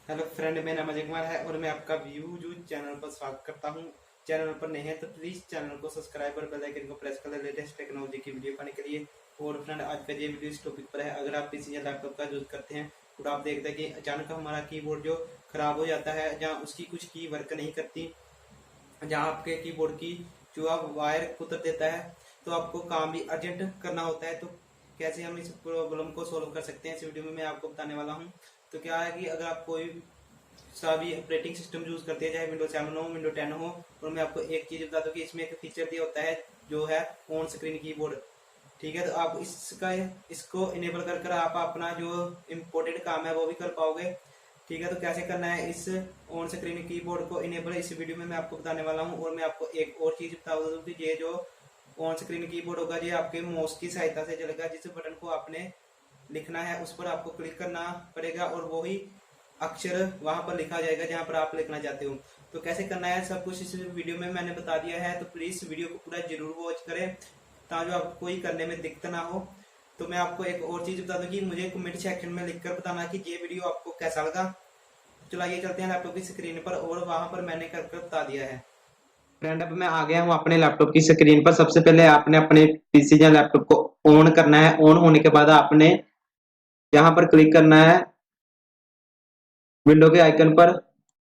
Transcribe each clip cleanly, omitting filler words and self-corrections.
Hello friend, मेरा नाम अजय कुमार है और मैं आपका व्यू चैनल पर स्वागत करता हूं। चैनल पर नए हैं तो प्लीज़ चैनल को सब्सक्राइब और बेल आइकन को प्रेस कर लें लेटेस्ट टेक्नोलॉजी की वीडियो पाने के लिए। और फ्रेंड, आज का ये वीडियो इस टॉपिक पर है। अगर आप पीसी या लैपटॉप का यूज़ करते हैं तो आप देखते हैं कि अचानक हमारा कीबोर्ड जो खराब हो जाता है, जहाँ उसकी कुछ की वर्क नहीं करती, जहाँ आपके कीबोर्ड की जो आप वायर कुतर देता है, तो आपको काम भी अर्जेंट करना होता है। तो कैसे हम इस प्रॉब्लम को सोल्व कर सकते हैं, इस वीडियो में मैं आपको बताने वाला हूँ। तो क्या है कि अगर आप कोई सा भी ऑपरेटिंग सिस्टम यूज करते हैं, चाहे विंडो 7 हो, विंडो 10 हो, और मैं आपको एक चीज बता दूं कि इसमें एक फीचर दिया होता है जो है ऑन स्क्रीन कीबोर्ड। ठीक है, तो आप इसको इनेबल कर आप अपना जो इम्पोर्टेंट काम है वो भी कर पाओगे। ठीक है, तो कैसे करना है इस ऑन स्क्रीन कीबोर्ड को इनेबल, इस वीडियो में मैं आपको बताने वाला हूँ। और मैं आपको एक और चीज बता दूं कि ये जो ऑन स्क्रीन कीबोर्ड होगा ये आपके माउस की सहायता से चलेगा। जिस बटन को आपने लिखना है उस पर आपको क्लिक करना पड़ेगा और वही अक्षर वहां पर लिखा जाएगा जहां पर आप लिखना चाहते हो। तो कैसे करना है सब कुछ इस वीडियो में मैंने बता दिया है, तो प्लीज वीडियो को पूरा जरूर वॉच करें ताकि आपको कोई करने में दिक्कत ना हो। तो मैं आपको एक और चीज बता दूं कि मुझे कमेंट सेक्शन में लिखकर बताना कि ये वीडियो आपको कैसा लगा। चलिए चलते हैं लैपटॉप की स्क्रीन पर, और वहां पर मैंने कर बता दिया है। फ्रेंड, अब मैं आ गया हूँ अपने लैपटॉप की स्क्रीन पर। सबसे पहले आपने अपने पीसी या लैपटॉप को ऑन करना है। ऑन होने के बाद आपने यहाँ पर क्लिक करना है विंडो के आइकन पर।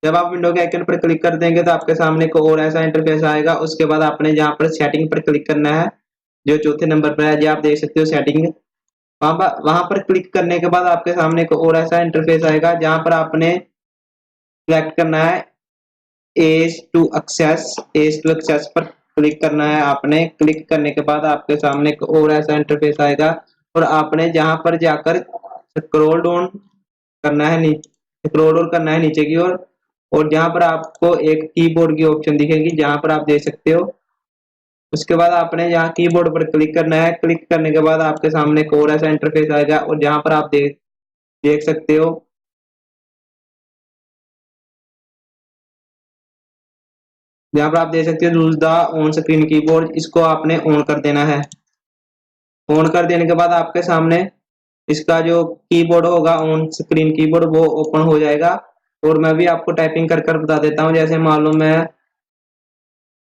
जब आप विंडो के आइकन पर क्लिक कर देंगे तो आपके सामने को और ऐसा इंटरफेस आएगा। उसके बाद आपने यहाँ पर सेटिंग पर क्लिक करना है, जो चौथे नंबर पर है, जो आप देख सकते हो सेटिंग। वहां पर क्लिक करने के बाद आपके सामने को और ऐसा इंटरफेस आएगा, जहां पर आपने सिलेक्ट करना है एज टू एक्सेस पर क्लिक करना है। आपने क्लिक करने के बाद आपके सामने को और ऐसा इंटरफेस आएगा, और आपने जहां पर जाकर स्क्रॉल डाउन करना है, नीचे स्क्रॉल डाउन करना है नीचे की ओर। और जहां पर आपको एक कीबोर्ड की ऑप्शन दिखेगी, जहां पर आप देख सकते हो। उसके बाद आपने यहाँ कीबोर्ड पर क्लिक करना है। क्लिक करने के बाद आपके सामने एक और ऐसा इंटरफेस आएगा, और जहां पर आप देख सकते हो, जहां पर आप देख सकते हो use the on screen keyboard, इसको आपने ऑन कर देना है। ऑन कर देने के बाद आपके सामने इसका जो कीबोर्ड होगा, ऑन स्क्रीन कीबोर्ड, वो ओपन हो जाएगा। और मैं भी आपको टाइपिंग कर कर बता देता हूँ। जैसे मान लो मैं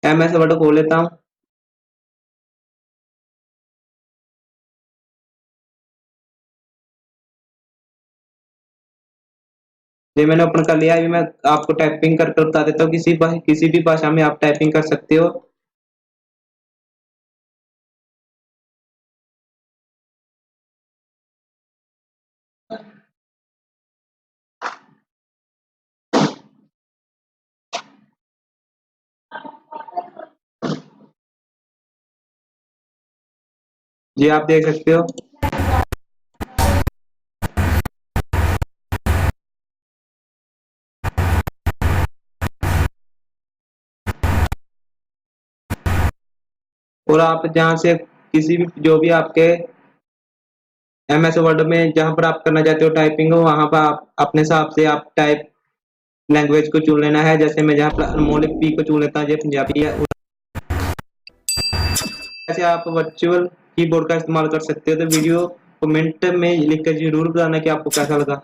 MS वर्ड खोल लेता हूँ। ये मैंने ओपन कर लिया है। अभी मैं आपको टाइपिंग कर कर बता देता हूँ। किसी भी भाषा में आप टाइपिंग कर सकते हो। ये आप देख सकते हो। और आप जहाँ से किसी भी जो भी आपके MS वर्ड में जहाँ पर आप करना चाहते हो टाइपिंग हो, वहां पर आप अपने हिसाब से आप टाइप लैंग्वेज को चुन लेना है। जैसे मैं जहाँ पर अनमोल पी को चुन लेता हूँ, ये पंजाबी है। ऐसे आप वर्चुअल कीबोर्ड का इस्तेमाल कर सकते हो। तो वीडियो कमेंट में लिख कर जरूर बताना कि आपको कैसा लगा।